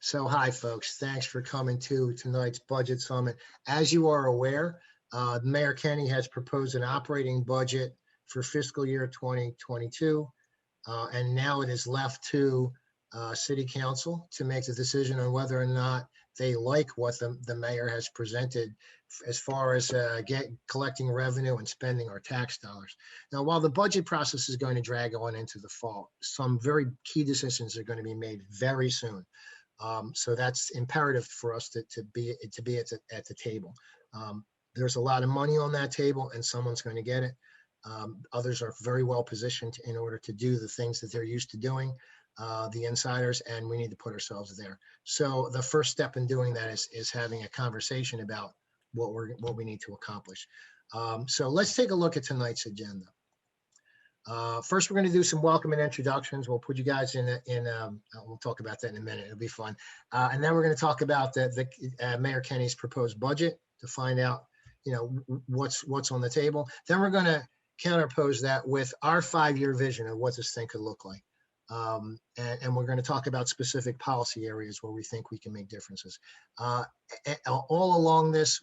So hi, folks. Thanks for coming to tonight's budget summit. As you are aware, Mayor Kenny has proposed an operating budget for fiscal year 2022. And now it is left to City Council to make the decision on whether or not they like what the mayor has presented as far as collecting revenue and spending our tax dollars. Now, while the budget process is going to drag on into the fall, some very key decisions are going to be made very soon. So that's imperative for us to be at the table. There's a lot of money on that table, and someone's going to get it. Others are very well positioned in order to do the things that they're used to doing, the insiders, and we need to put ourselves there. So the first step in doing that is having a conversation about what we need to accomplish. So let's take a look at tonight's agenda. First, we're going to do some welcome and introductions. We'll put you guys we'll talk about that in a minute. It'll be fun. And then we're going to talk about the Mayor Kenny's proposed budget to find out, what's on the table. Then we're going to counterpose that with our 5-year vision of what this thing could look like. And we're going to talk about specific policy areas where we think we can make differences. All along this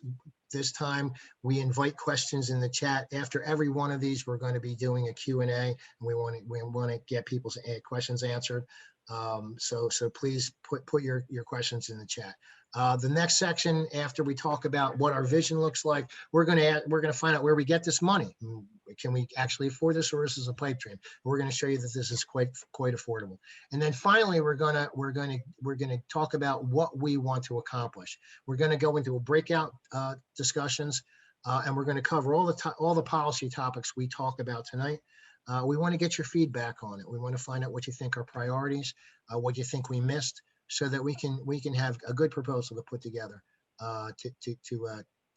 time, we invite questions in the chat. After every one of these, we're going to be doing a Q&A, and we want to get people's questions answered. So please put your questions in the chat. The next section, after we talk about what our vision looks like, we're going to find out where we get this money. Can we actually afford this, or this is a pipe dream? We're going to show you that this is quite affordable. And then finally, we're going to talk about what we want to accomplish. We're going to go into a breakout discussions, and we're going to cover all the policy topics we talk about tonight. We want to get your feedback on it. We want to find out what you think are priorities, what you think we missed, so that we can have a good proposal to put together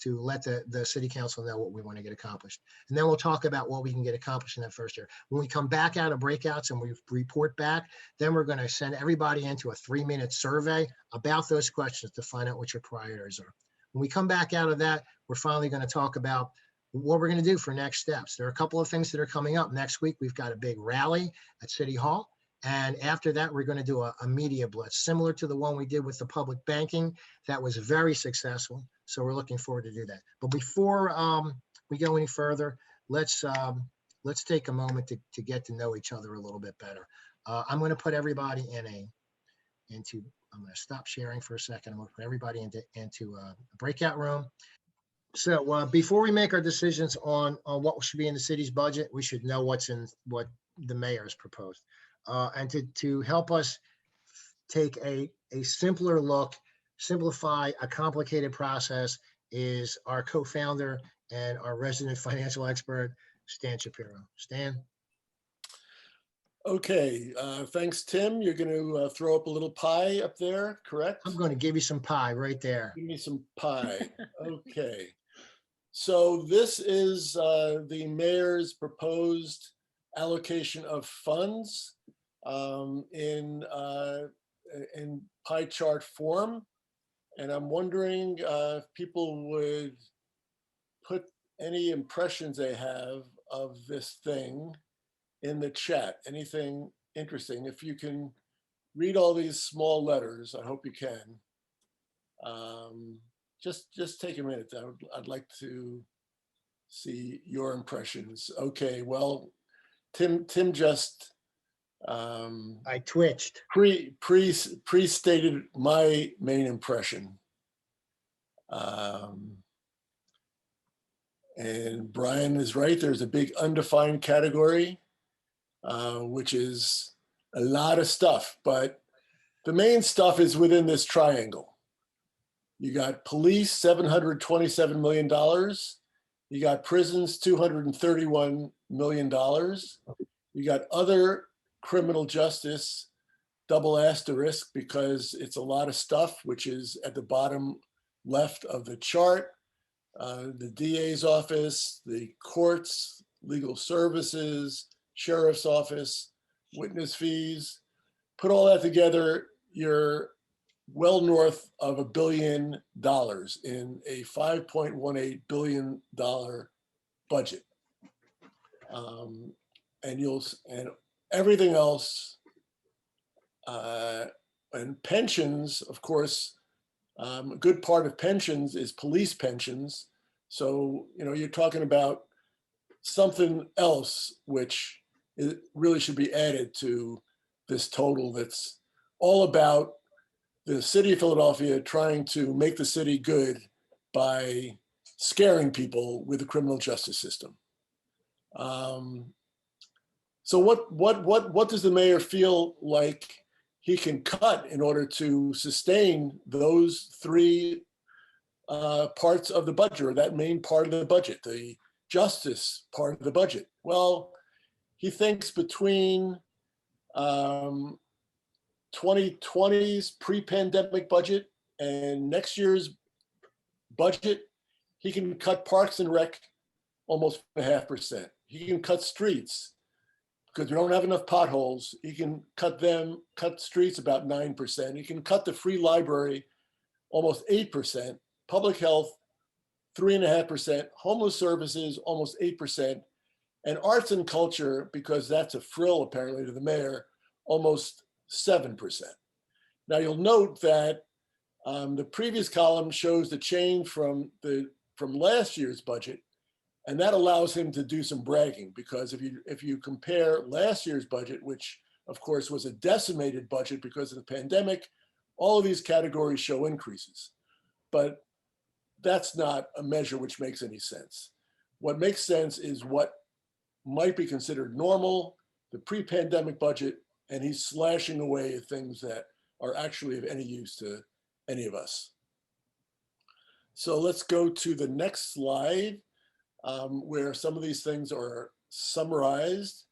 to let the City Council know what we want to get accomplished. And then we'll talk about what we can get accomplished in that first year. When we come back out of breakouts and we report back, then we're going to send everybody into a 3-minute survey about those questions to find out what your priorities are. When we come back out of that, we're finally going to talk about what we're going to do for next steps. There are a couple of things that are coming up. Next week, we've got a big rally at City Hall. And after that, we're going to do a media blitz, similar to the one we did with the public banking. That was very successful. So we're looking forward to do that. But before we go any further, let's take a moment to get to know each other a little bit better. I'm going to put everybody I'm going to stop sharing for a second. I'm going to put everybody into a breakout room. So before we make our decisions on what should be in the city's budget, we should know what the mayor has proposed. And to help us take a simpler look, simplify a complicated process, is our co-founder and our resident financial expert, Stan Shapiro. Stan? Okay, thanks, Tim. You're going to throw up a little pie up there, correct? I'm going to give you some pie right there. Give me some pie. Okay. So this is the mayor's proposed allocation of funds in pie chart form. And I'm wondering if people would put any impressions they have of this thing in the chat. Anything interesting? If you can read all these small letters, I hope you can. Just take a minute. I'd like to see your impressions. Okay, well, Tim just I twitched. Pre-stated my main impression. And Brian is right. There's a big undefined category, which is a lot of stuff, but the main stuff is within this triangle. You got police, $727 million. You got prisons, $231 million. You got other criminal justice, double asterisk, because it's a lot of stuff, which is at the bottom left of the chart. The DA's office, the courts, legal services, sheriff's office, witness fees. Put all that together, you're well north of $1 billion in a $5.18 billion budget. And everything else And pensions, of course, a good part of pensions is police pensions. So, you're talking about something else which really should be added to this total that's all about the city of Philadelphia trying to make the city good by scaring people with the criminal justice system. So what does the mayor feel like he can cut in order to sustain those three parts of the budget, or that main part of the budget, the justice part of the budget? Well, he thinks between 2020's pre-pandemic budget and next year's budget, he can cut Parks and Rec almost 0.5%. He can cut streets because we don't have enough potholes. He can cut streets about 9%. He can cut the free library almost 8%, public health 3.5%, homeless services almost 8%, and arts and culture, because that's a frill apparently to the mayor, almost 7%. Now you'll note that the previous column shows the change from last year's budget, and that allows him to do some bragging, because if you compare last year's budget, which of course was a decimated budget because of the pandemic, all of these categories show increases. But that's not a measure which makes any sense. What makes sense is what might be considered normal, the pre-pandemic budget, and he's slashing away at things that are actually of any use to any of us. So let's go to the next slide, where some of these things are summarized.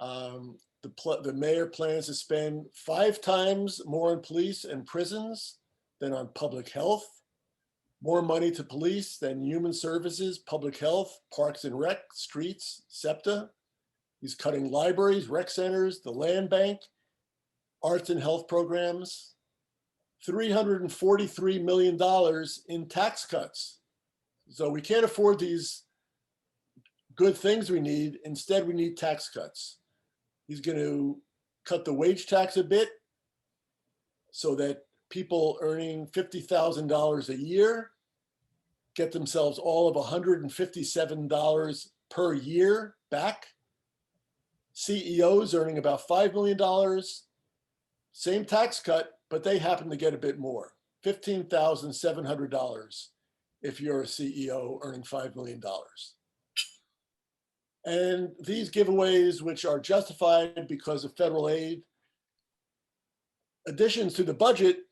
The mayor plans to spend 5 times more on police and prisons than on public health, more money to police than human services, public health, parks and rec, streets, SEPTA. He's cutting libraries, rec centers, the land bank, arts and health programs, $343 million in tax cuts. So we can't afford these good things we need. Instead, we need tax cuts. He's going to cut the wage tax a bit so that people earning $50,000 a year get themselves all of $157 per year back. CEOs earning about $5 million, same tax cut, but they happen to get a bit more, $15,700 if you're a CEO earning $5 million. And these giveaways, which are justified because of federal aid, additions to the budget,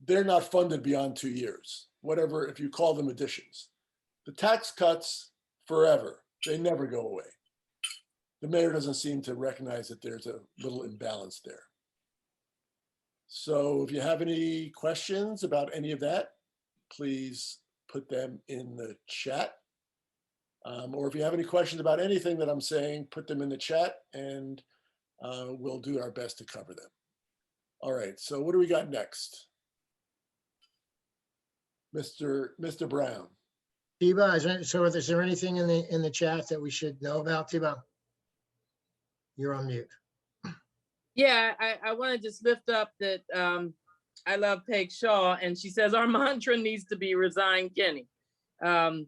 they're not funded beyond 2 years, whatever, if you call them additions. The tax cuts forever, they never go away. The mayor doesn't seem to recognize that there's a little imbalance there. So if you have any questions about any of that, please put them in the chat. Or if you have any questions about anything that I'm saying, put them in the chat and we'll do our best to cover them. All right, so what do we got next? Mr. Brown. Tiba, is there anything in the chat that we should know about, Tiba? You're on mute. Yeah, I want to just lift up that I love Peg Shaw, and she says our mantra needs to be resign Kenny. But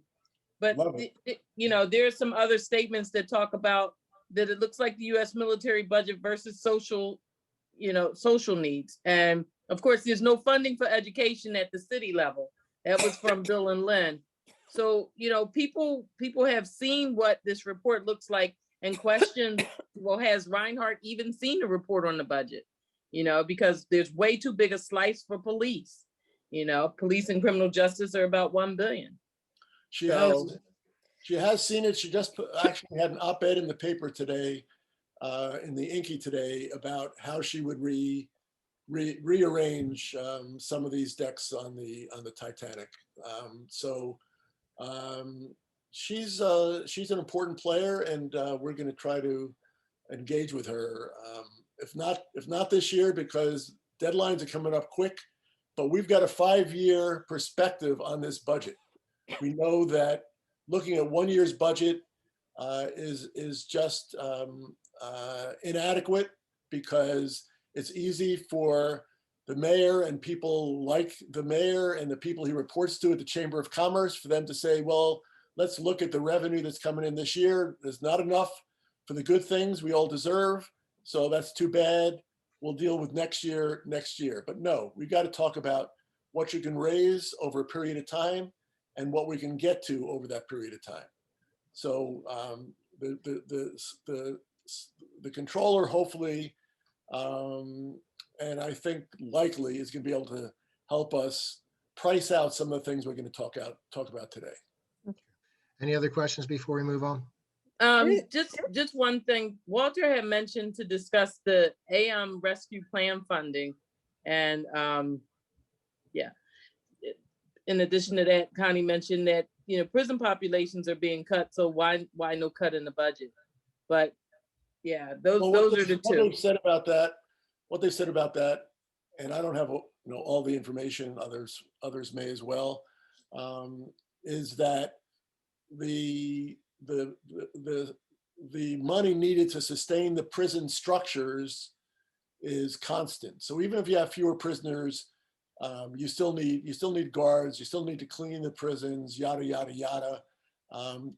there's some other statements that talk about that it looks like the U.S. military budget versus social needs. And of course, there's no funding for education at the city level. That was from Bill and Lynn. So, people have seen what this report looks like and questioned, well, has Reinhardt even seen the report on the budget? Because there's way too big a slice for police. Police and criminal justice are about $1 billion. She has seen it. She just actually had an op-ed in the paper today, in the Inky today, about how she would rearrange some of these decks on the Titanic. She's an important player, and we're going to try to engage with her. If not this year, because deadlines are coming up quick, but we've got a 5-year perspective on this budget. We know that looking at 1 year's budget is just inadequate, because It's easy for the mayor and people like the mayor and the people he reports to at the Chamber of Commerce for them to say, well, let's look at the revenue that's coming in this year. There's not enough for the good things we all deserve. So that's too bad. We'll deal with next year. But no, we got to talk about what you can raise over a period of time and what we can get to over that period of time. So the controller hopefully, and I think likely is going to be able to help us price out some of the things we're going to talk about today. Any other questions before we move on? Just one thing. Walter had mentioned to discuss the AM rescue plan funding, and yeah. In addition to that, Connie mentioned that prison populations are being cut, so why no cut in the budget? But yeah, those are the two. What they said about that, and I don't have all the information. Others may as well. Is that the money needed to sustain the prison structures is constant. So even if you have fewer prisoners, you still need guards. You still need to clean the prisons. Yada yada yada.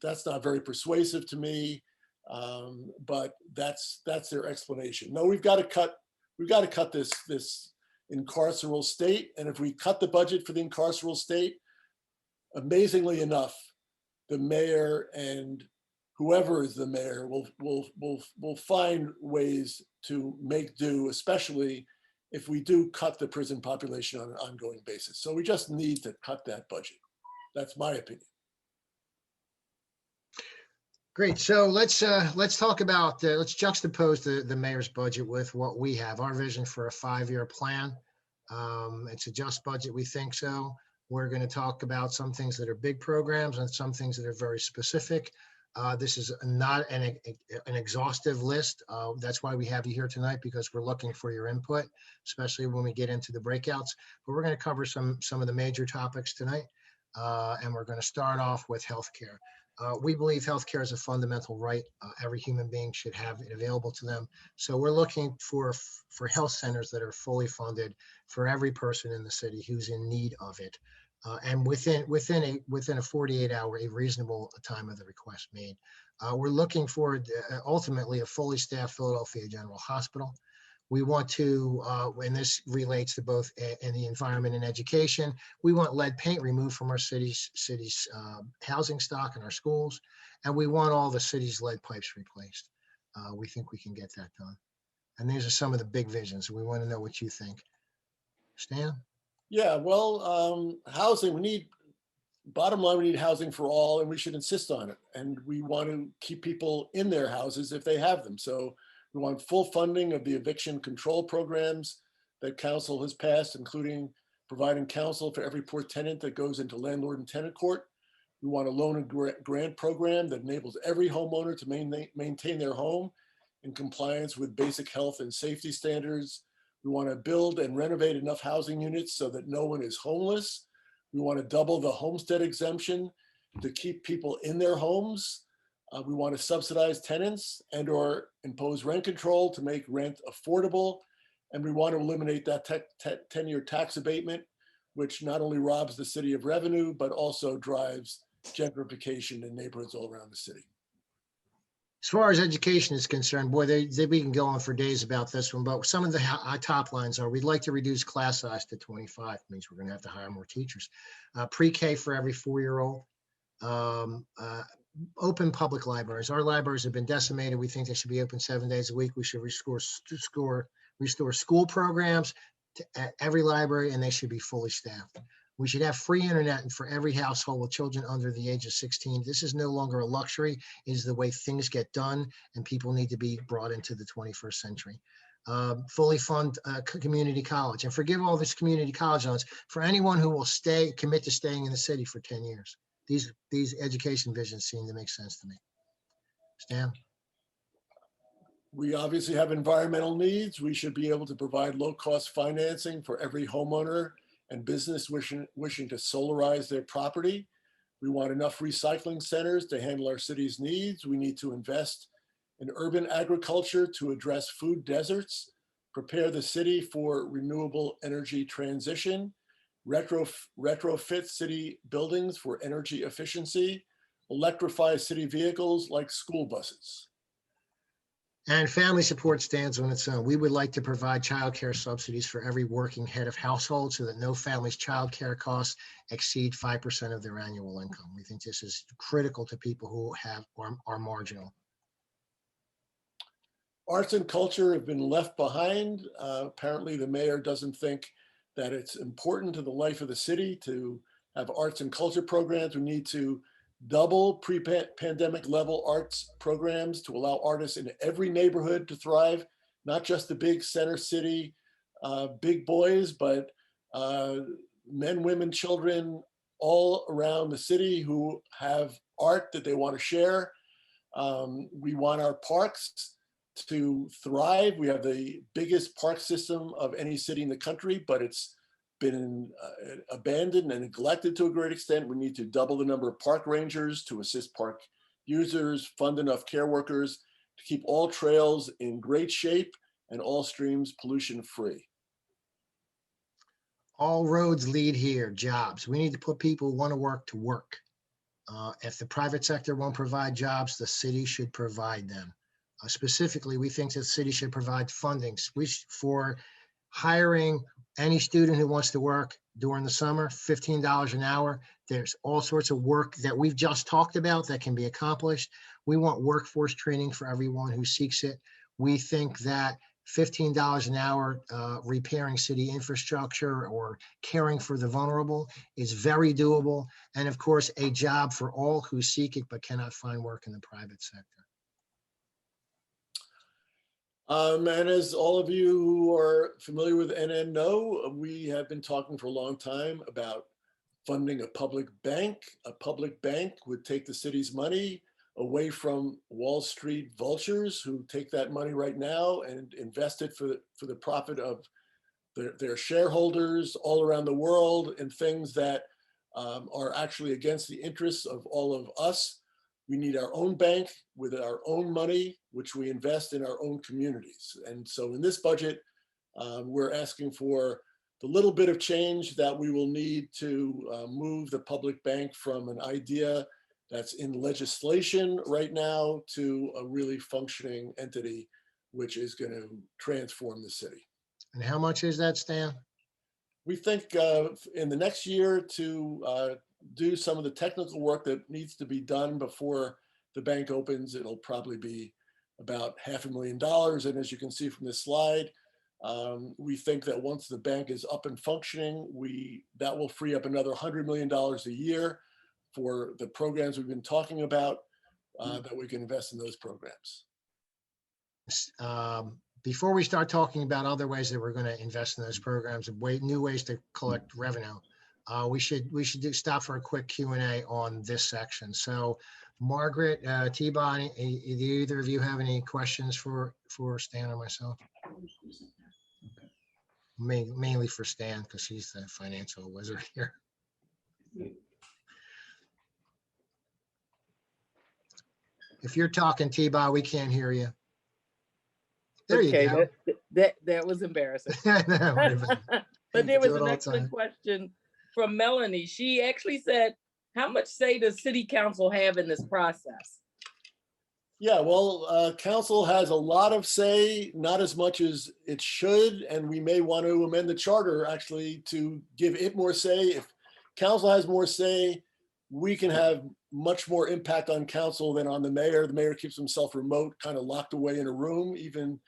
That's not very persuasive to me, but that's their explanation. No, we've got to cut this incarceral state, and if we cut the budget for the incarceral state, amazingly enough, the mayor and whoever is the mayor will find ways to make do, especially if we do cut the prison population on an ongoing basis. So we just need to cut that budget. That's my opinion. Great. So let's talk about let's juxtapose the mayor's budget with what we have. Our vision for a 5-year plan. It's a just budget. We think so. We're going to talk about some things that are big programs and some things that are very specific. This is not an exhaustive list. That's why we have you here tonight, because we're looking for your input, especially when we get into the breakouts. But we're going to cover some of the major topics tonight, and we're going to start off with healthcare. We believe healthcare is a fundamental right. Every human being should have it available to them. So we're looking for health centers that are fully funded for every person in the city who's in need of it. And within a 48-hour, a reasonable time of the request made. We're looking for ultimately a fully staffed Philadelphia General Hospital. We want to, and this relates to both in the environment and education, we want lead paint removed from our city's housing stock and our schools, and we want all the city's lead pipes replaced. We think we can get that done. And these are some of the big visions. We want to know what you think. Stan? Yeah, well, housing, bottom line, we need housing for all, and we should insist on it. And we want to keep people in their houses if they have them. So we want full funding of the eviction control programs that council has passed, including providing counsel for every poor tenant that goes into landlord and tenant court. We want a loan and grant program that enables every homeowner to maintain their home in compliance with basic health and safety standards. We want to build and renovate enough housing units so that no one is homeless. We want to double the homestead exemption to keep people in their homes. We want to subsidize tenants and or impose rent control to make rent affordable. And we want to eliminate that 10-year tax abatement, which not only robs the city of revenue, but also drives gentrification in neighborhoods all around the city. As far as education is concerned, boy, we can go on for days about this one, but some of the top lines are, we'd like to reduce class size to 25, means we're going to have to hire more teachers. Pre-K for every 4-year-old. Open public libraries. Our libraries have been decimated. We think they should be open 7 days a week. We should restore school programs at every library, and they should be fully staffed. We should have free internet for every household with children under the age of 16. This is no longer a luxury. It is the way things get done, and people need to be brought into the 21st century. Fully fund community college, and forgive all this community college loans for anyone who will commit to staying in the city for 10 years. These education visions seem to make sense to me. Stan? We obviously have environmental needs. We should be able to provide low-cost financing for every homeowner and business wishing to solarize their property. We want enough recycling centers to handle our city's needs. We need to invest in urban agriculture to address food deserts. prepare the city for renewable energy transition, retrofit city buildings for energy efficiency, electrify city vehicles like school buses. And family support stands on its own. We would like to provide childcare subsidies for every working head of household so that no family's childcare costs exceed 5% of their annual income. We think this is critical to people who have are marginal. Arts and culture have been left behind. Apparently the mayor doesn't think that it's important to the life of the city to have arts and culture programs. We need to double pre-pandemic level arts programs to allow artists in every neighborhood to thrive, not just the big center city, big boys, but men, women, children all around the city who have art that they want to share. We want our parks to thrive. We have the biggest park system of any city in the country, but it's been abandoned and neglected to a great extent. We need to double the number of park rangers to assist park users, fund enough care workers to keep all trails in great shape and all streams pollution free. All roads lead here, jobs. We need to put people who want to work to work. If the private sector won't provide jobs, the city should provide them. Specifically, we think that the city should provide funding for hiring any student who wants to work during the summer, $15 an hour. There's all sorts of work that we've just talked about that can be accomplished. We want workforce training for everyone who seeks it. We think that $15 an hour repairing city infrastructure or caring for the vulnerable is very doable. And of course, a job for all who seek it but cannot find work in the private sector. And as all of you who are familiar with NN know, we have been talking for a long time about funding a public bank. A public bank would take the city's money away from Wall Street vultures who take that money right now and invest it for the profit of their shareholders all around the world in things that are actually against the interests of all of us. We need our own bank with our own money, which we invest in our own communities. And so in this budget, we're asking for the little bit of change that we will need to move the public bank from an idea that's in legislation right now to a really functioning entity, which is going to transform the city. And how much is that, Stan? We think in the next year to do some of the technical work that needs to be done before the bank opens, it'll probably be about $500,000. And as you can see from this slide, we think that once the bank is up and functioning, that will free up another $100 million a year for the programs we've been talking about, that we can invest in those programs. Before we start talking about other ways that we're going to invest in those programs and new ways to collect revenue, we should stop for a quick Q&A on this section. So Margaret, T-Bone, do either of you have any questions for Stan or myself? Mainly for Stan, because he's the financial wizard here. If you're talking, T-Bone, we can't hear you. There you go. That was embarrassing. But there was an excellent question from Melanie. She actually said, how much say does city council have in this process? Yeah, well, council has a lot of say, not as much as it should, and we may want to amend the charter actually to give it more say. If council has more say, we can have much more impact on council than on the mayor. The mayor keeps himself remote, kind of locked away in a room, even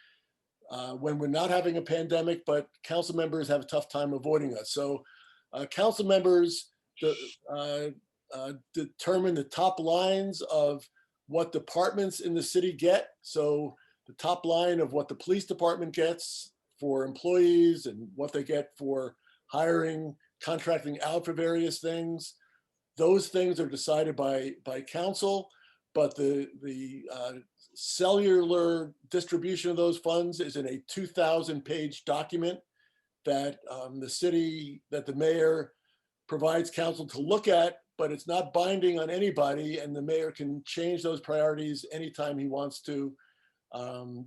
when we're not having a pandemic, but council members have a tough time avoiding us. So council members determine the top lines of what departments in the city get. So the top line of what the police department gets for employees and what they get for hiring, contracting out for various things. Those things are decided by council, but the cellular distribution of those funds is in a 2,000-page document that the mayor provides council to look at, but it's not binding on anybody, and the mayor can change those priorities anytime he wants to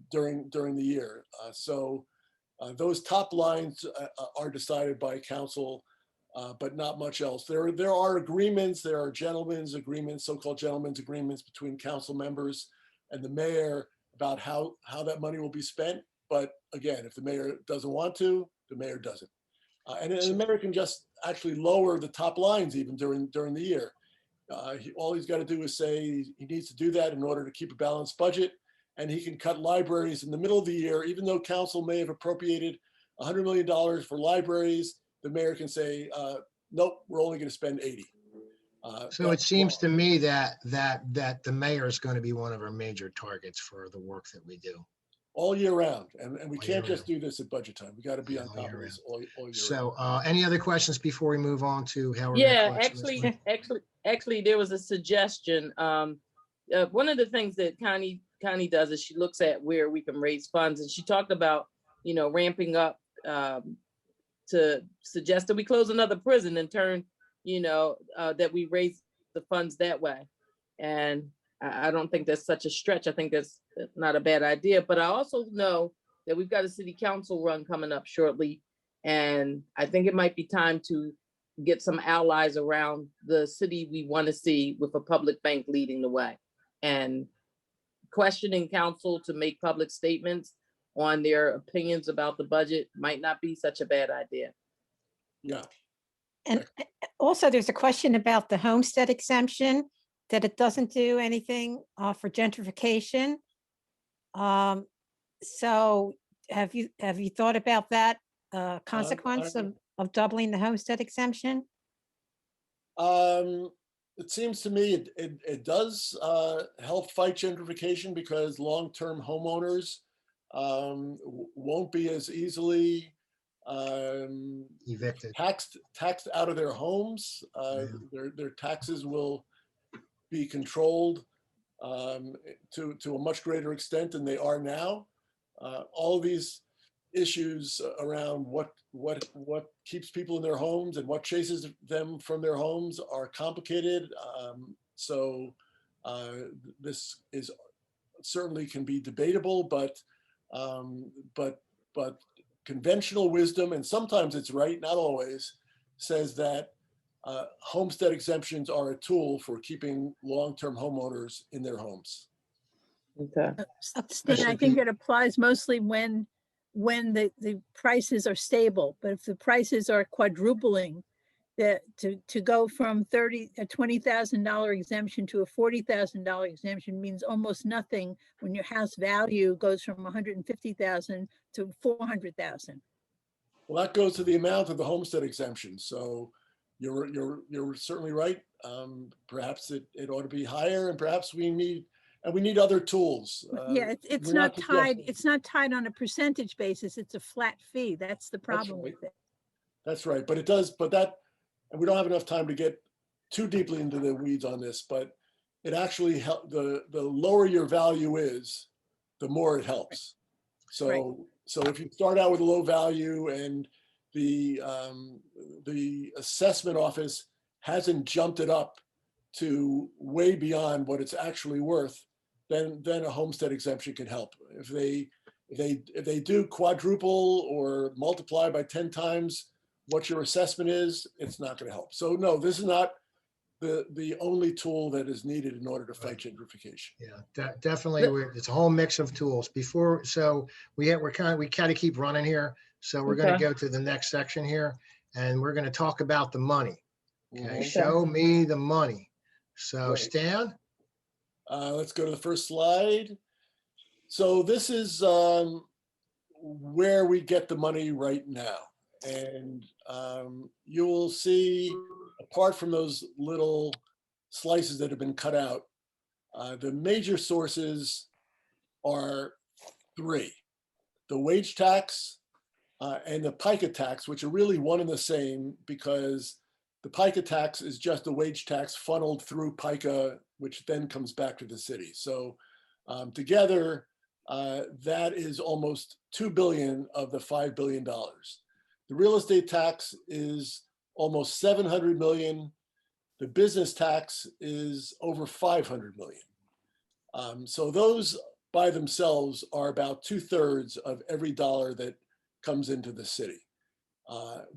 during the year. So Those top lines are decided by council, but not much else. There are agreements, there are gentlemen's agreements, so-called gentlemen's agreements between council members and the mayor about how that money will be spent. But again, if the mayor doesn't want to, the mayor doesn't. And the mayor can just actually lower the top lines even during the year. All he's got to do is say he needs to do that in order to keep a balanced budget. And he can cut libraries in the middle of the year, even though council may have appropriated $100 million for libraries, the mayor can say, nope, we're only going to spend 80. So it seems to me that the mayor is going to be one of our major targets for the work that we do. All year round. And we All year can't just do this at budget time. We got to be on all top year of this all year round. So any other questions before we move on to how we're gonna Yeah, collect some of this money? actually, there was a suggestion. One of the things that Connie does is she looks at where we can raise funds, and she talked about, ramping up to suggest that we close another prison and turn, that we raise the funds that way. And I don't think that's such a stretch. I think that's not a bad idea. But I also know that we've got a city council run coming up shortly. And I think it might be time to get some allies around the city we want to see with a public bank leading the way. And questioning council to make public statements on their opinions about the budget might not be such a bad idea. Yeah. And also there's a question about the homestead exemption, that it doesn't do anything for gentrification. So have you thought about that consequence of doubling the homestead exemption? It seems to me it does help fight gentrification because long-term homeowners won't be as easily Evicted. taxed out of their homes. Their taxes will be controlled to a much greater extent than they are now. All of these issues around what keeps people in their homes and what chases them from their homes are complicated. So this is certainly can be debatable, but conventional wisdom, and sometimes it's right, not always, says that homestead exemptions are a tool for keeping long-term homeowners in their homes. Okay. Stan, I think it applies mostly when the prices are stable, but if the prices are quadrupling, that to go from a $20,000 exemption to a $40,000 exemption means almost nothing when your house value goes from 150,000 to 400,000. Well, that goes to the amount of the homestead exemption. So you're certainly right. Perhaps it ought to be higher, and perhaps we need other tools. Yeah, it's not tied. It's not tied on a percentage basis. It's a flat fee. That's the problem with it. That's right. But it does. But that, and we don't have enough time to get too deeply into the weeds on this. But it actually help. The lower your value is, the more it helps. So if you start out with a low value and the assessment office hasn't jumped it up to way beyond what it's actually worth, then a homestead exemption can help. If they do quadruple or multiply by 10 times what your assessment is, it's not going to help. So no, this is not the only tool that is needed in order to fight gentrification. Yeah, definitely. It's a whole mix of tools. So we kind of keep running here. So we're going to go to the next section here, and we're going to talk about the money. Okay, show me the money. So Stan, let's go to the first slide. So this is where we get the money right now, and you will see, apart from those little slices that have been cut out, the major sources are three: the wage tax and the PICA tax, which are really one and the same, because the PICA tax is just a wage tax funneled through PICA, which then comes back to the city. So together, that is almost $2 billion of the $5 billion. The real estate tax is almost $700 million. The business tax is over $500 million. So those by themselves are about 2/3 of every dollar that comes into the city,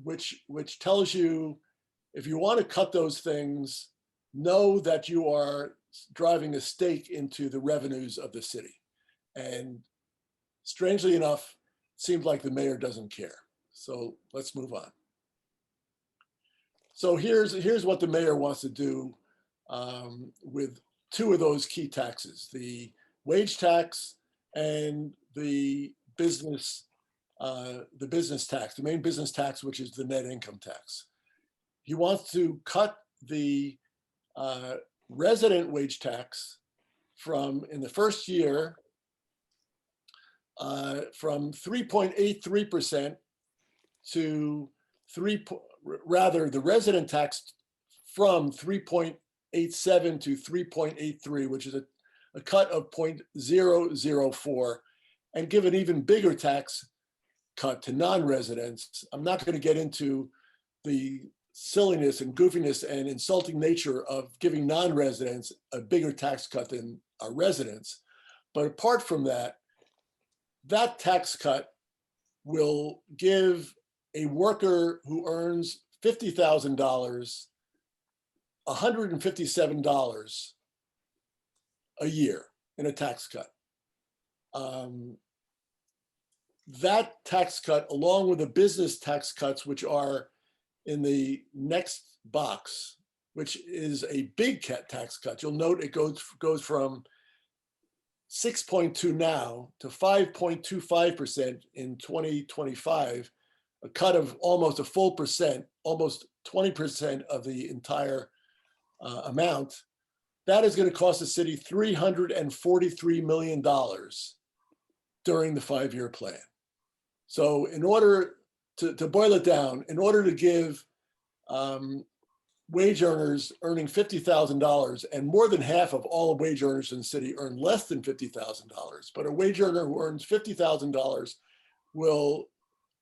which tells you if you want to cut those things, know that you are driving a stake into the revenues of the city. And strangely enough, it seems like the mayor doesn't care. So let's move on. So here's what the mayor wants to do with two of those key taxes, the wage tax and the business tax, the main business tax, which is the net income tax. He wants to cut the resident wage tax from, in the first year, from 3.83% to the resident tax from 3.87 to 3.83, which is a cut of 0.004, and give an even bigger tax cut to non-residents. I'm not going to get into the silliness and goofiness and insulting nature of giving non-residents a bigger tax cut than our residents. But apart from that, that tax cut will give a worker who earns $50,000 $157 a year in a tax cut. That tax cut, along with the business tax cuts, which are in the next box, which is a big tax cut. You'll note it goes from 6.2 now to 5.25% in 2025, a cut of almost a full percent, almost 20% of the entire amount. That is going to cost the city $343 million during the 5-year plan. So in order to boil it down, in order to give wage earners earning $50,000, and more than half of all wage earners in the city earn less than $50,000, but a wage earner who earns $50,000 will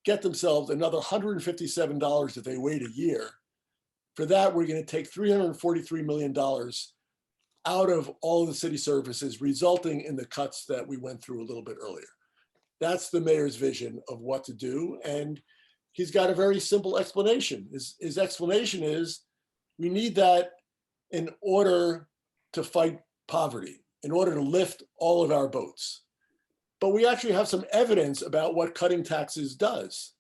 get themselves another $157 if they wait a year. For that, we're going to take $343 million out of all of the city services, resulting in the cuts that we went through a little bit earlier. That's the mayor's vision of what to do. And he's got a very simple explanation. His explanation is we need that in order to fight poverty, in order to lift all of our boats. But we actually have some evidence about what cutting taxes does.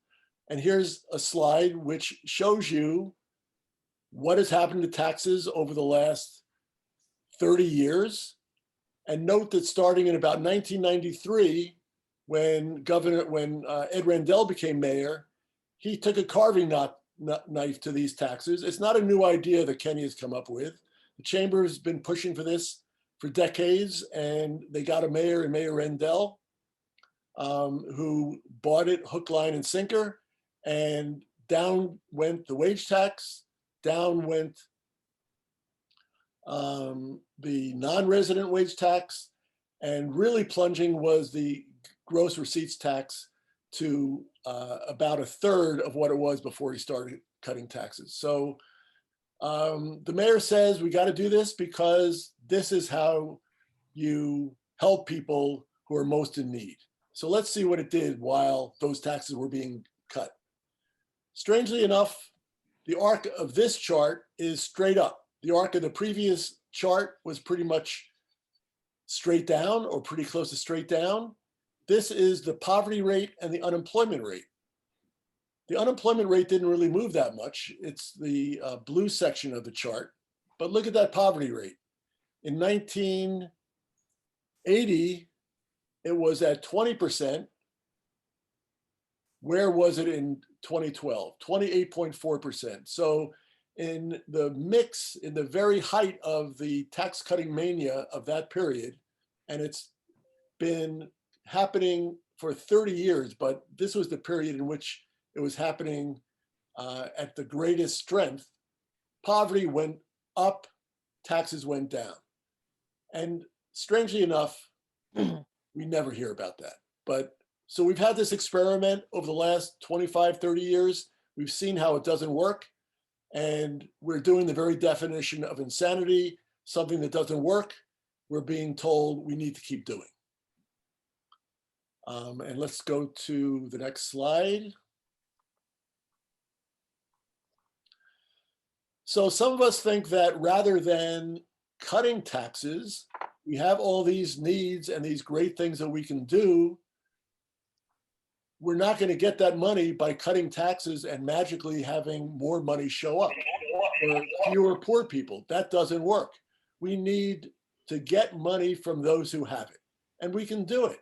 And here's a slide which shows you what has happened to taxes over the last 30 years. And note that starting in about 1993, when Ed Rendell became mayor, he took a carving knife to these taxes. It's not a new idea that Kenny has come up with. The chamber has been pushing for this for decades, and they got a mayor in Mayor Rendell who bought it hook, line, and sinker, and down went the wage tax, down went the non-resident wage tax, and really plunging was the gross receipts tax to about a third of what it was before he started cutting taxes. So the mayor says we got to do this because this is how you help people who are most in need. So let's see what it did while those taxes were being cut. Strangely enough, the arc of this chart is straight up. The arc of the previous chart was pretty much straight down or pretty close to straight down. This is the poverty rate and the unemployment rate. The unemployment rate didn't really move that much. It's the blue section of the chart. But look at that poverty rate. In 1980, it was at 20%. Where was it in 2012? 28.4%. So in the mix, in the very height of the tax cutting mania of that period, and it's been happening for 30 years, but this was the period in which it was happening at the greatest strength. Poverty went up, taxes went down. And strangely enough, we never hear about that. But so we've had this experiment over the last 25, 30 years. We've seen how it doesn't work. And we're doing the very definition of insanity, something that doesn't work. We're being told we need to keep doing. And let's go to the next slide. So some of us think that rather than cutting taxes, we have all these needs and these great things that we can do. We're not going to get that money by cutting taxes and magically having more money show up or fewer poor people. That doesn't work. We need to get money from those who have it, and we can do it.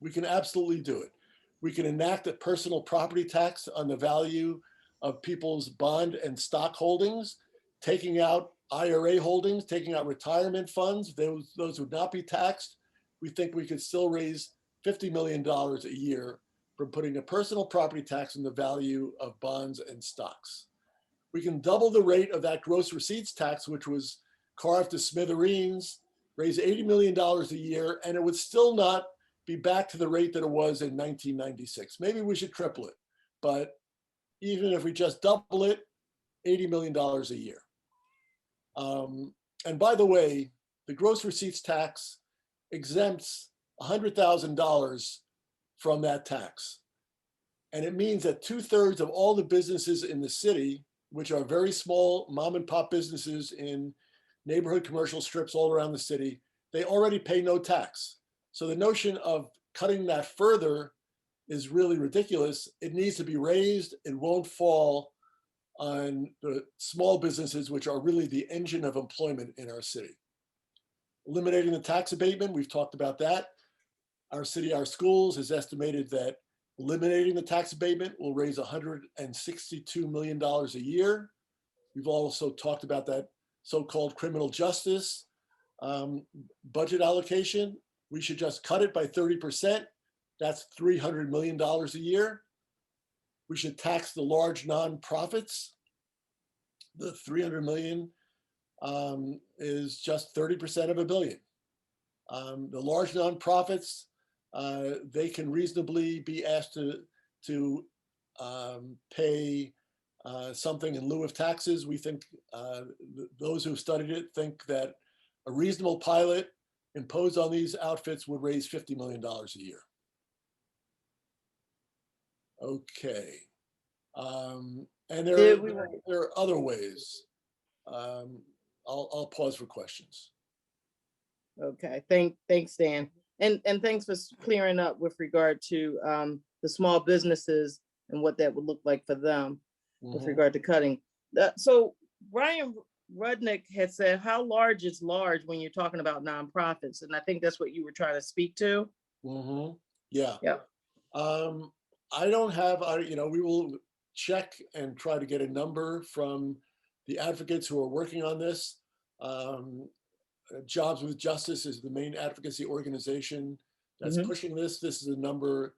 We can absolutely do it. We can enact a personal property tax on the value of people's bond and stock holdings, taking out IRA holdings, taking out retirement funds. Those would not be taxed. We think we could still raise $50 million a year from putting a personal property tax on the value of bonds and stocks. We can double the rate of that gross receipts tax, which was carved to smithereens, raise $80 million a year, and it would still not be back to the rate that it was in 1996. Maybe we should triple it, but even if we just double it, $80 million a year. And by the way, the gross receipts tax exempts $100,000 from that tax. And it means that 2/3 of all the businesses in the city, which are very small mom and pop businesses in neighborhood commercial strips all around the city, they already pay no tax. So the notion of cutting that further is really ridiculous. It needs to be raised. It won't fall on the small businesses, which are really the engine of employment in our city. Eliminating the tax abatement, we've talked about that. Our city, our schools has estimated that eliminating the tax abatement will raise $162 million a year. We've also talked about that so-called criminal justice budget allocation. We should just cut it by 30%. That's $300 million a year. We should tax the large nonprofits. The 300 million is just 30% of $1 billion. The large nonprofits, they can reasonably be asked to pay something in lieu of taxes. We think those who've studied it think that a reasonable pilot imposed on these outfits would raise $50 million a year. Okay. And there are other ways. I'll pause for questions. Okay, thanks, Dan. And thanks for clearing up with regard to the small businesses and what that would look like for them with regard to cutting. So Brian Rudnick had said, how large is large when you're talking about nonprofits? And I think that's what you were trying to speak to. Yeah. I don't have, we will check and try to get a number from the advocates who are working on this. Jobs with Justice is the main advocacy organization that's pushing this. This is a number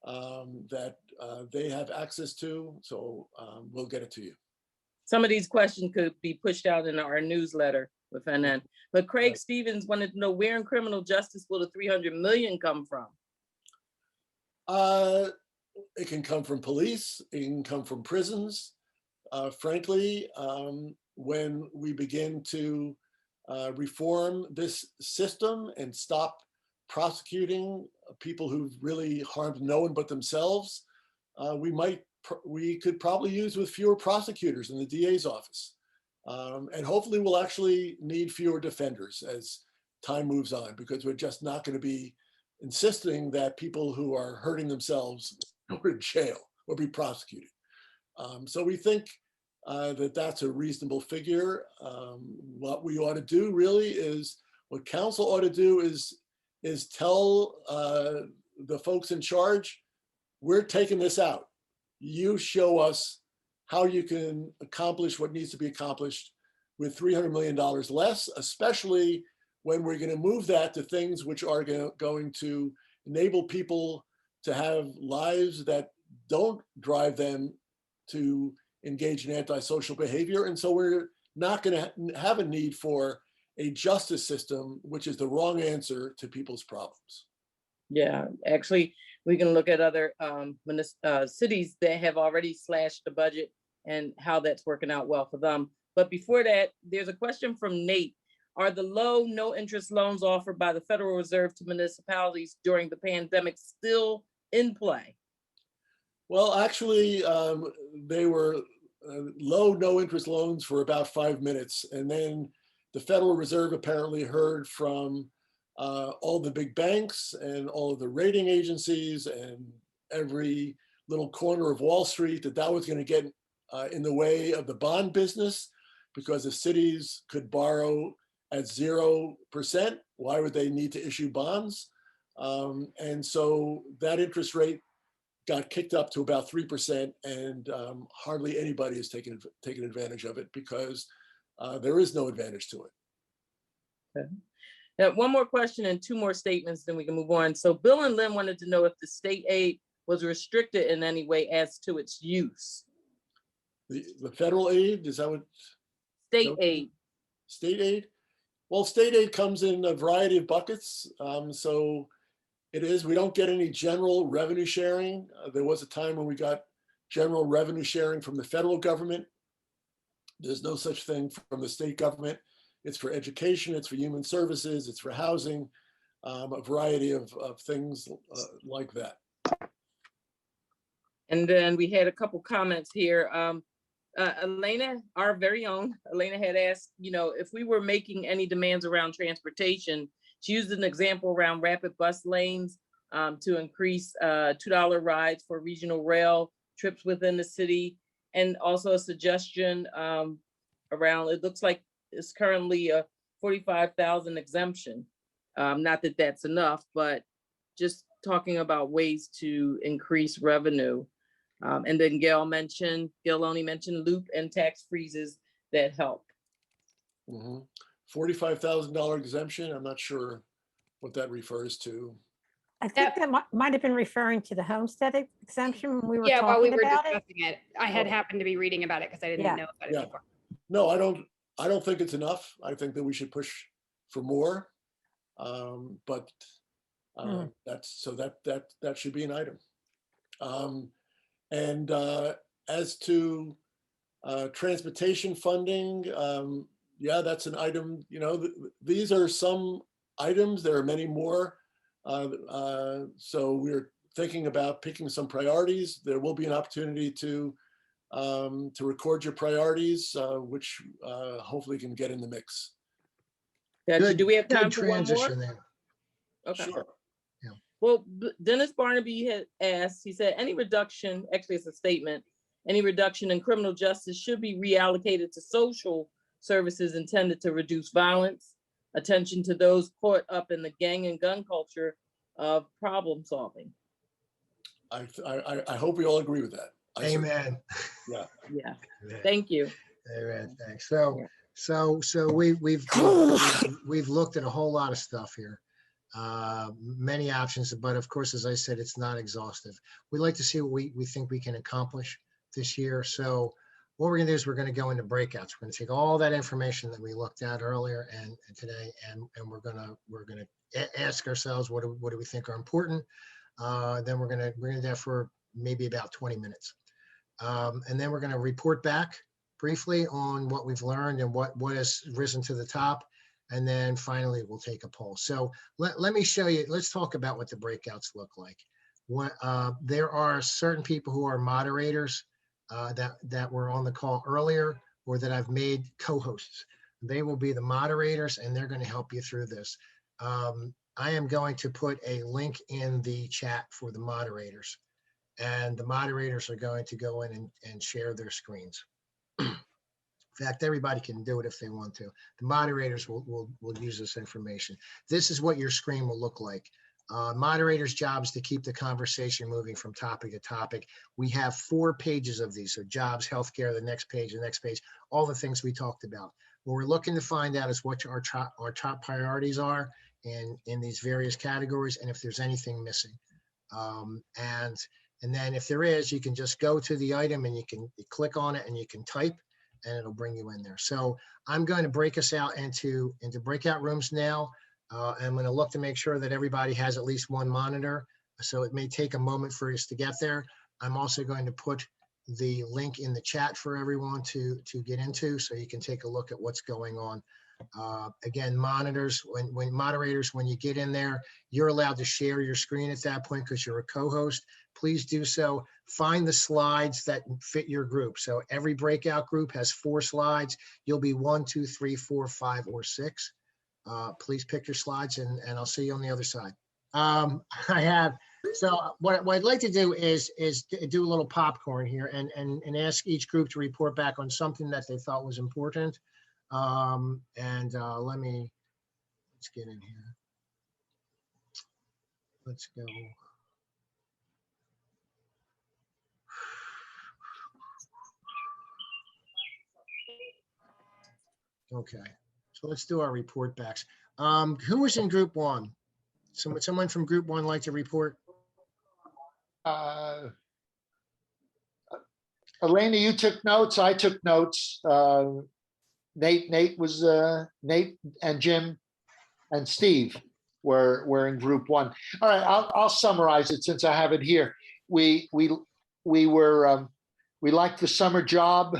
that they have access to, so we'll get it to you. Some of these questions could be pushed out in our newsletter with NN. But Craig Stevens wanted to know, where in criminal justice will the 300 million come from? It can come from police, it can come from prisons. Frankly, when we begin to reform this system and stop prosecuting people who've really harmed no one but themselves, we could probably use with fewer prosecutors in the DA's office. And hopefully we'll actually need fewer defenders as time moves on, because we're just not going to be insisting that people who are hurting themselves go to jail or be prosecuted. So we think that that's a reasonable figure. What we ought to do really is, what council ought to do is tell the folks in charge, we're taking this out. You show us how you can accomplish what needs to be accomplished with $300 million less, especially when we're going to move that to things which are going to enable people to have lives that don't drive them to engage in antisocial behavior. And so we're not going to have a need for a justice system, which is the wrong answer to people's problems. Yeah, actually, we can look at other cities that have already slashed the budget and how that's working out well for them. But before that, there's a question from Nate. Are the low, no interest loans offered by the Federal Reserve to municipalities during the pandemic still in play? Well, actually, they were low, no interest loans for about 5 minutes. And then the Federal Reserve apparently heard from all the big banks and all of the rating agencies and every little corner of Wall Street that that was going to get in the way of the bond business, because the cities could borrow at 0%. Why would they need to issue bonds? And so that interest rate got kicked up to about 3%, and hardly anybody has taken advantage of it because there is no advantage to it. Okay. Now, one more question and two more statements, then we can move on. So Bill and Lynn wanted to know if the state aid was restricted in any way as to its use. The federal aid, is that what? State aid. State aid? Well, state aid comes in a variety of buckets. So it is, we don't get any general revenue sharing. There was a time when we got general revenue sharing from the federal government. There's no such thing from the state government. It's for education, it's for human services, it's for housing, a variety of things like that. And then we had a couple comments here. Elena, our very own, Elena had asked, you know, if we were making any demands around transportation. She used an example around rapid bus lanes to increase $2 rides for regional rail trips within the city. And also a suggestion around, it looks like it's currently a 45,000 exemption. Not that that's enough, but just talking about ways to increase revenue. And then Gail only mentioned loop and tax freezes that help. Mm-hmm. $45,000 exemption. I'm not sure what that refers to. I think that might have been referring to the homestead exemption when we were Yeah, while we talking were about it. discussing it, I had happened to be reading about it because I didn't Yeah. know about it Yeah. before. No, I don't think it's enough. I think that we should push for more. But that should be an item. And as to transportation funding, yeah, that's an item. You know, these are some items. There are many more. So we're thinking about picking some priorities. There will be an opportunity to record your priorities, which hopefully can get in the mix. Gotcha. Do we have time Good for one more? transition there. Okay. Sure. Well, Dennis Barnaby had asked, he said, any reduction, actually it's a statement, any reduction in criminal justice should be reallocated to social services intended to reduce violence, attention to those caught up in the gang and gun culture of problem solving. I hope we all agree with that. Amen. Yeah. Yeah, thank you. Amen. Thanks. So we've looked at a whole lot of stuff here. Many options, but of course, as I said, it's not exhaustive. We'd like to see what we think we can accomplish this year. So what we're gonna do is we're gonna go into breakouts. We're gonna take all that information that we looked at earlier and today, and we're gonna ask ourselves what do we think are important. Then we're gonna do that for maybe about 20 minutes. And then we're gonna report back briefly on what we've learned and what has risen to the top. And then finally, we'll take a poll. So let me show you, let's talk about what the breakouts look like. There are certain people who are moderators that were on the call earlier or that I've made co-hosts. They will be the moderators and they're going to help you through this. I am going to put a link in the chat for the moderators, and the moderators are going to go in and share their screens. In fact, everybody can do it if they want to. The moderators will use this information. This is what your screen will look like. Moderators' job is to keep the conversation moving from topic to topic. We have 4 pages of these, so jobs, healthcare, the next page, all the things we talked about. What we're looking to find out is what our top priorities are in these various categories, and if there's anything missing. And then if there is, you can just go to the item and you click on it and you can type, and it'll bring you in there. So I'm going to break us out into breakout rooms now. I'm going to look to make sure that everybody has at least one monitor. So it may take a moment for us to get there. I'm also going to put the link in the chat for everyone to get into, so you can take a look at what's going on. Again, monitors, when moderators, when you get in there, you're allowed to share your screen at that point because you're a co-host. Please do so. Find the slides that fit your group. So every breakout group has 4 slides. You'll be 1, 2, 3, 4, 5, or 6. Please pick your slides and I'll see you on the other side. So what I'd like to do is do a little popcorn here and ask each group to report back on something that they thought was important. Let's get in here. Let's go. Okay, so let's do our report backs. Who was in group 1? Someone from group 1 like to report? Elena, you took notes. I took notes. Nate and Jim and Steve were in group 1. All right, I'll summarize it since I have it here. We liked the summer job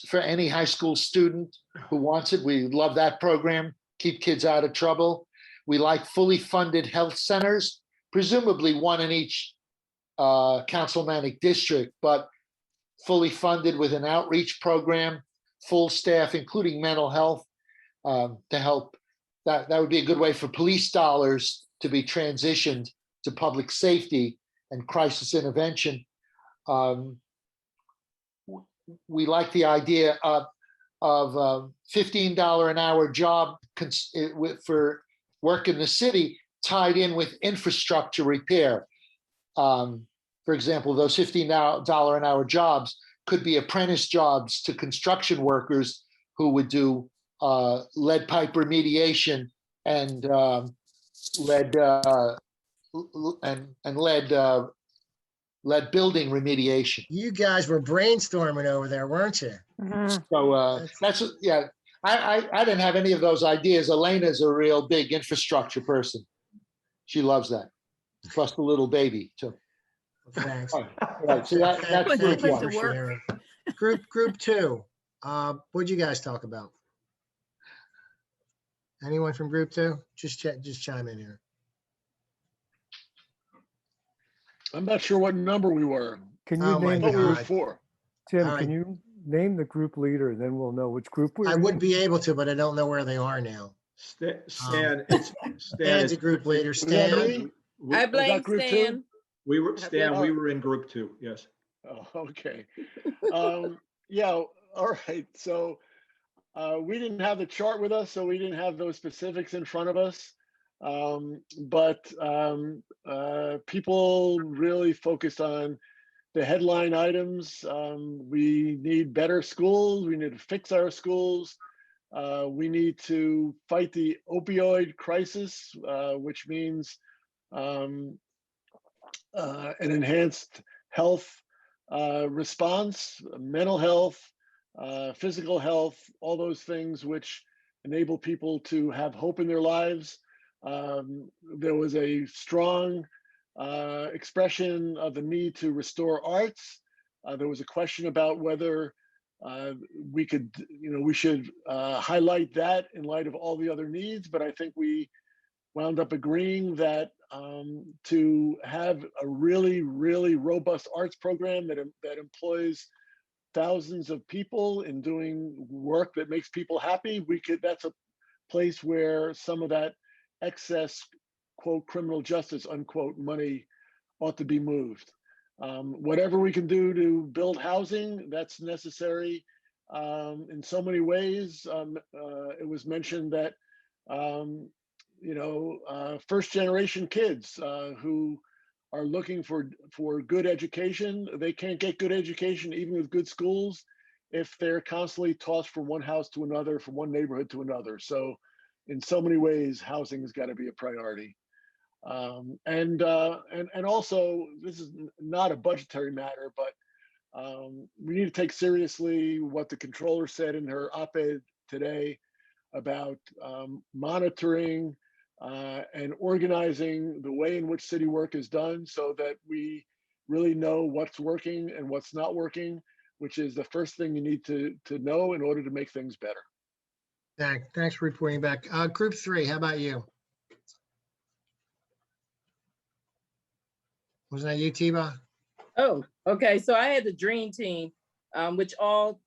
for any high school student who wants it. We love that program. Keep kids out of trouble. We like fully funded health centers, presumably one in each councilmanic district, but fully funded with an outreach program, full staff, including mental health, to help. That would be a good way for police dollars to be transitioned to public safety and crisis intervention. We like the idea of $15 an hour job for work in the city tied in with infrastructure repair. For example, those $15 an hour jobs could be apprentice jobs to construction workers who would do lead pipe remediation and lead building remediation. You guys were brainstorming over there, weren't you? So that's, yeah, I didn't have any of those ideas. Elena's a real big infrastructure person. She loves that. Plus the little baby too. Thanks. All right, so that's Put group to 1. work. Group 2. What'd you guys talk about? Anyone from group 2? Just chime in here. I'm not sure what number we were. Can Oh you my name Oh, the we were God. 4. Tim, All right. can you name the group leader? Then we'll know which group we're I in. would be able to, but I don't know where they are now. Stan, Stan's a group leader. Was that Stan, me? I Was blame that group 2? Stan. we were, Stan, we Oh. were in group 2, yes. Oh, okay. Yeah, all right. So we didn't have the chart with us, so we didn't have those specifics in front of us. But people really focused on the headline items. We need better schools. We need to fix our schools. We need to fight the opioid crisis, which means an enhanced health response, mental health, physical health, all those things which enable people to have hope in their lives. There was a strong expression of the need to restore arts. There was a question about whether we should highlight that in light of all the other needs, but I think we wound up agreeing that to have a really, really robust arts program that employs thousands of people in doing work that makes people happy, that's a place where some of that excess, quote, criminal justice, unquote, money ought to be moved. Whatever we can do to build housing, that's necessary in so many ways. It was mentioned that first generation kids who are looking for good education, they can't get good education even with good schools if they're constantly tossed from one house to another, from one neighborhood to another. So in so many ways, housing has got to be a priority. And also, this is not a budgetary matter, but we need to take seriously what the controller said in her op-ed today about monitoring and organizing the way in which city work is done so that we really know what's working and what's not working, which is the first thing you need to know in order to make things better. Thanks for reporting back. Group 3, how about you? Wasn't that you, Tiba? Oh, okay. So I had the dream team, which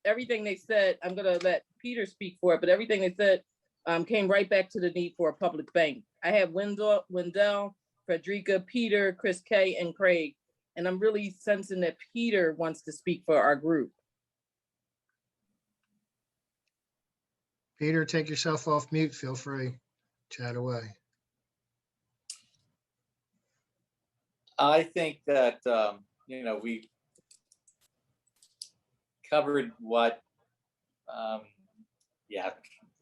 everything they said, I'm gonna let Peter speak for it, but everything they said came right back to the need for a public bank. I have Wendell, Frederica, Peter, Chris K, and Craig. And I'm really sensing that Peter wants to speak for our group. Peter, take yourself off mute. Feel free. Chat away. I think that, we covered what,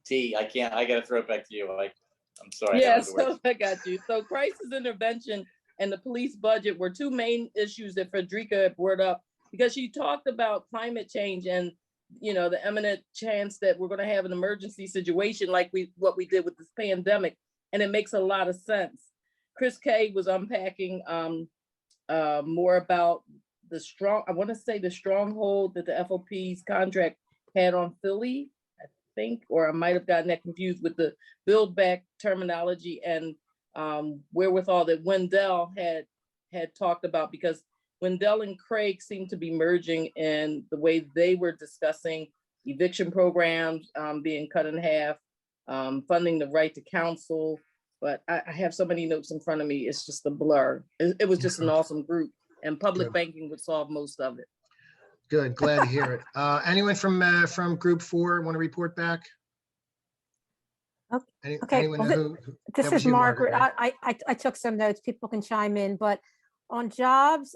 T, I gotta throw it back to you. I'm sorry. Yeah, so I got you. So crisis intervention and the police budget were two main issues that Frederica had brought up, because she talked about climate change and, the imminent chance that we're going to have an emergency situation like what we did with this pandemic. And it makes a lot of sense. Chris K was unpacking more about the stronghold that the FOP's contract had on Philly, I think, or I might have gotten that confused with the build back terminology and wherewithal that Wendell had talked about, because Wendell and Craig seem to be merging in the way they were discussing eviction programs being cut in half, funding the right to counsel. But I have so many notes in front of me, it's just a blur. It was just an awesome group, and public banking would solve most of it. Good, glad to hear it. Anyone from Group 4 want to report back? Okay, well, this is Margaret. I took some notes. People can chime in, but on jobs,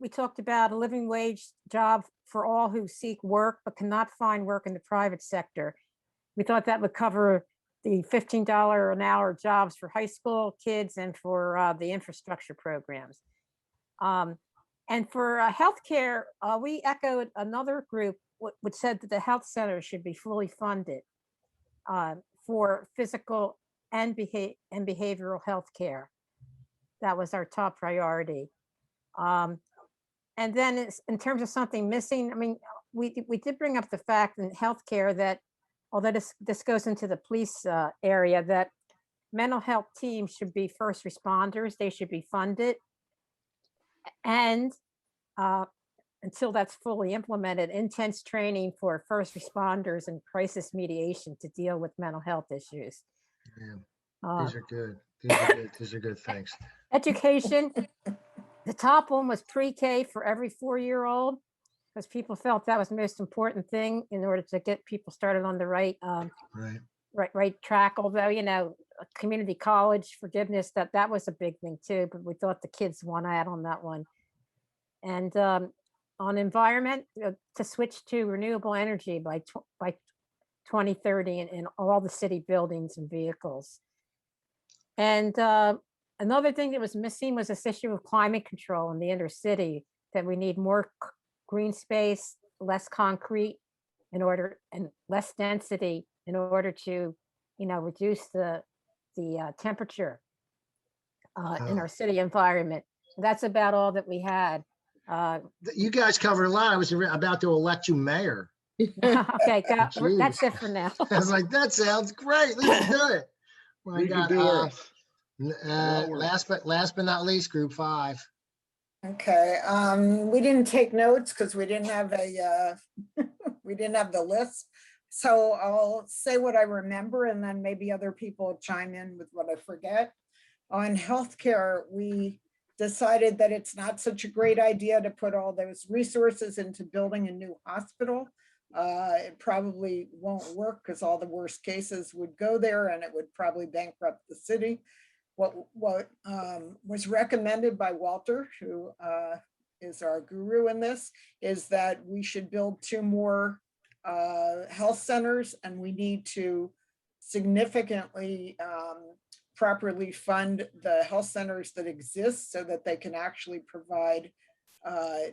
we talked about a living wage job for all who seek work but cannot find work in the private sector. We thought that would cover the $15 an hour jobs for high school kids and for the infrastructure programs. And for healthcare, we echoed another group which said that the health center should be fully funded for physical and behavioral health care. That was our top priority. And then in terms of something missing, I mean, we did bring up the fact in healthcare that, although this goes into the police area, that mental health teams should be first responders. They should be funded. And until that's fully implemented, intense training for first responders and crisis mediation to deal with mental health issues. Yeah, these are good. These are good. Thanks. Education. The top one was pre-K for every 4-year-old, because people felt that was the most important thing in order to get people started on the right track. Although, community college forgiveness, that was a big thing too, but we thought the kids won out on that one. And on environment, to switch to renewable energy by 2030 in all the city buildings and vehicles. And another thing that was missing was this issue of climate control in the inner city, that we need more green space, less concrete and less density in order to, reduce the temperature in our city environment. That's about all that we had. You guys covered a lot. I was about to elect you mayor. Okay, that's it for now. I was like, that sounds great. Let's do it. Well, We can do worse. Last but not least, Group 5. Okay, we didn't take notes because we didn't have we didn't have the list. So I'll say what I remember, and then maybe other people chime in with what I forget. On healthcare, we decided that it's not such a great idea to put all those resources into building a new hospital. It probably won't work because all the worst cases would go there and it would probably bankrupt the city. What was recommended by Walter, who is our guru in this, is that we should build 2 more health centers, and we need to significantly properly fund the health centers that exist so that they can actually provide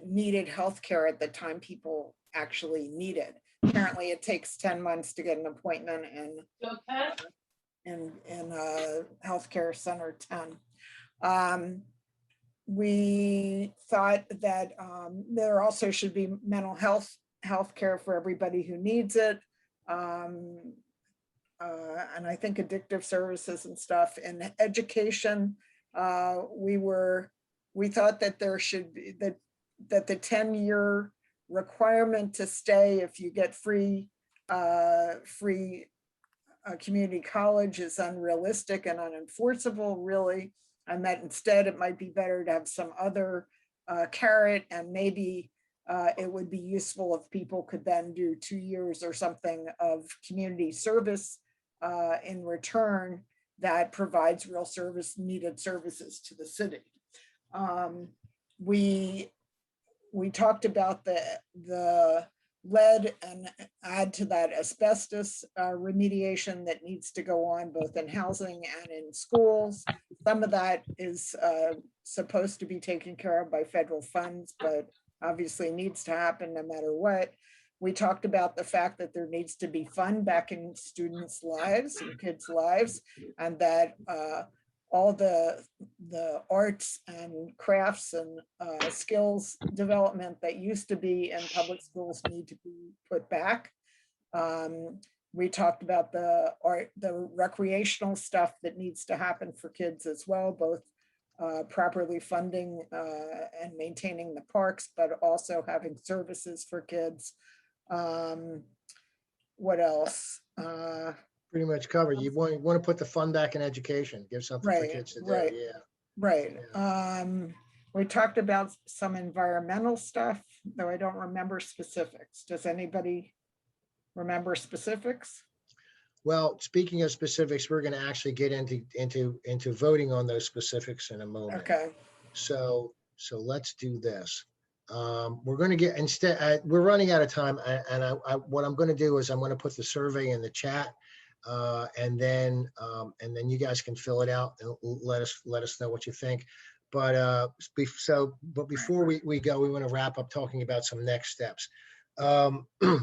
needed health care at the time people actually need it. Apparently it takes 10 months to get an appointment in healthcare center 10. We thought that there also should be mental health care for everybody who needs it. and I think addictive services and stuff. In education, we thought that there should be, that the 10-year requirement to stay if you get free community college is unrealistic and unenforceable, really, and that instead it might be better to have some other carrot, and maybe it would be useful if people could then do 2 years or something of community service in return that provides real needed services to the city. We talked about the lead and add to that asbestos remediation that needs to go on both in housing and in schools. Some of that is supposed to be taken care of by federal funds, but obviously needs to happen no matter what. We talked about the fact that there needs to be fun back in students' lives and kids' lives, and that all the arts and crafts and skills development that used to be in public schools need to be put back. We talked about the recreational stuff that needs to happen for kids as well, both properly funding and maintaining the parks, but also having services for kids. What else? Pretty much covered. You want to put the fun back in education, give something for Right, kids to do. right. Yeah. Right. We talked about some environmental stuff, though I don't remember specifics. Does anybody remember specifics? Well, speaking of specifics, we're going to actually get into voting on those specifics in a moment. Okay. So let's do this. We're going to get we're running out of time, and what I'm going to do is I'm going to put the survey in the chat, and then you guys can fill it out and let us know what you think. But before we go, we want to wrap up talking about some next steps.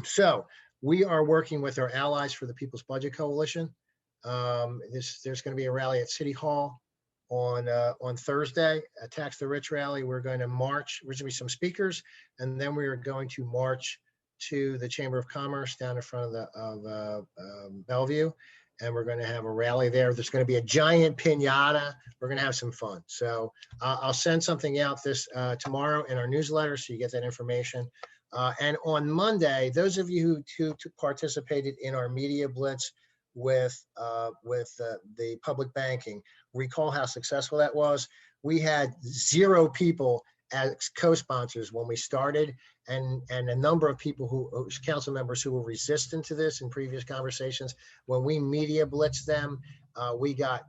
So we are working with our allies for the People's Budget Coalition. There's going to be a rally at City Hall on Thursday, a Tax the Rich rally. We're going to march. There's going to be some speakers, and then we are going to march to the Chamber of Commerce down in front of Bellevue, and we're going to have a rally there. There's going to be a giant piñata. We're going to have some fun. So I'll send something out this tomorrow in our newsletter, so you get that information. And on Monday, those of you who participated in our media blitz with the public banking, recall how successful that was. We had 0 people as co-sponsors when we started, and a number of people council members who were resistant to this in previous conversations. When we media blitzed them, we got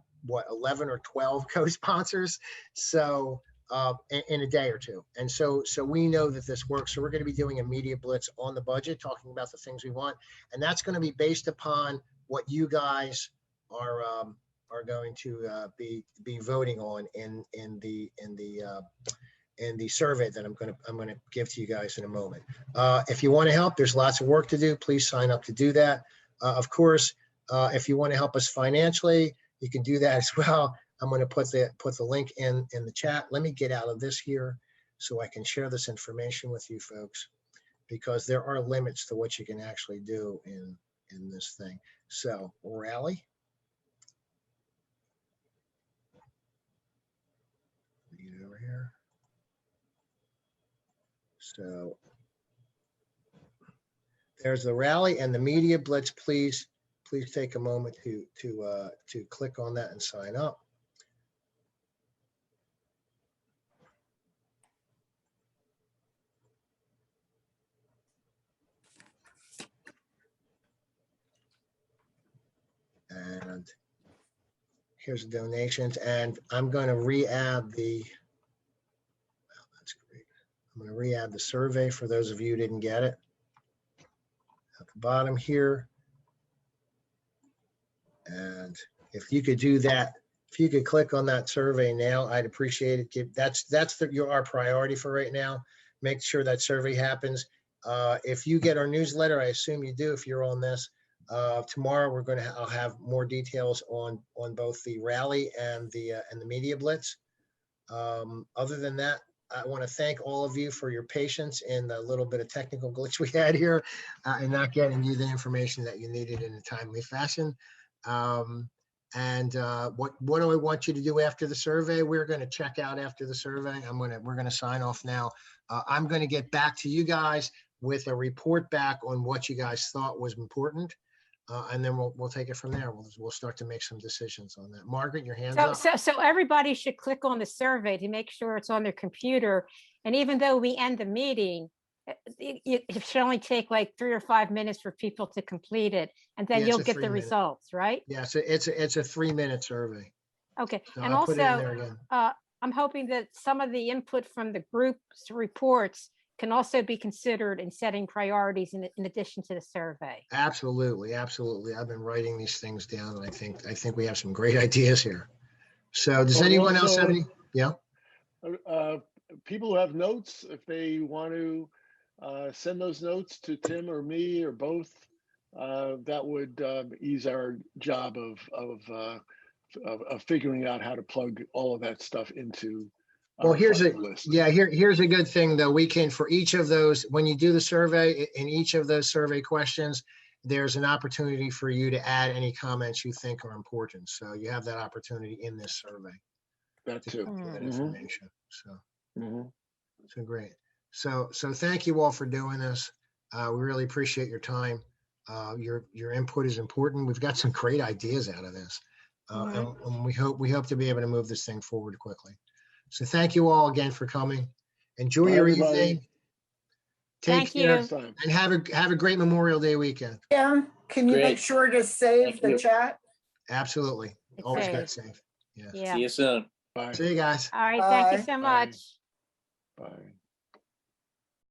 11 or 12 co-sponsors. So in a day or two. And so we know that this works. So we're going to be doing a media blitz on the budget, talking about the things we want. And that's going to be based upon what you guys are going to be voting on in the survey that I'm going to give to you guys in a moment. If you want to help, there's lots of work to do. Please sign up to do that. Of course, if you want to help us financially, you can do that as well. I'm going to put the link in the chat. Let me get out of this here so I can share this information with you folks, because there are limits to what you can actually do in this thing. So rally. Get over here. So there's the rally and the media blitz. Please take a moment to click on that and sign up. And here's the donations, and I'm going to re-add that's great. I'm going to re-add the survey for those of you who didn't get it at the bottom here. And if you could do that, if you could click on that survey now, I'd appreciate it. That's our priority for right now. Make sure that survey happens. If you get our newsletter, I assume you do if you're on this. Tomorrow I'll have more details on both the rally and the media blitz. Other than that, I want to thank all of you for your patience in the little bit of technical glitch we had here and not getting you the information that you needed in a timely fashion. What do I want you to do after the survey? We're going to check out after the survey. We're going to sign off now. I'm going to get back to you guys with a report back on what you guys thought was important. And then we'll take it from there. We'll start to make some decisions on that. Margaret, your hands up. So everybody should click on the survey to make sure it's on their computer. And even though we end the meeting, it should only take like 3 or 5 minutes for people to complete it, and then Yeah, you'll it's a get the 3-minute. results, right? Yeah, so it's a 3-minute survey. Okay, So and I'll put it in there also, again. I'm hoping that some of the input from the group's reports can also be considered in setting priorities in addition to the survey. Absolutely, absolutely. I've been writing these things down, and I think we have some great ideas here. So does Well, anyone else have also- any? Yeah. People who have notes, if they want to send those notes to Tim or me or both, that would ease our job of figuring out how to plug all of that stuff into. Well, our here's funding list. here's a good thing though. We can, for each of those, when you do the survey, in each of those survey questions, there's an opportunity for you to add any comments you think are important. So you have that opportunity in this survey That to too. get that Mhm. information. So. Mhm. So great. So thank you all for doing this. We really appreciate your time. Your input is important. We've got some great ideas out of this. And we hope to be able to move this thing forward quickly. So thank you all again for coming. Enjoy Bye, your everybody. evening. Take Thank care you. Next time. and have a great Memorial Day weekend. Tim, can you make Great. sure to save Thank the you. chat? Absolutely. It's Always safe. get safe. Yeah. Yeah. See you soon. Bye. See you guys. All right, thank you Bye. so Bye. much. Bye.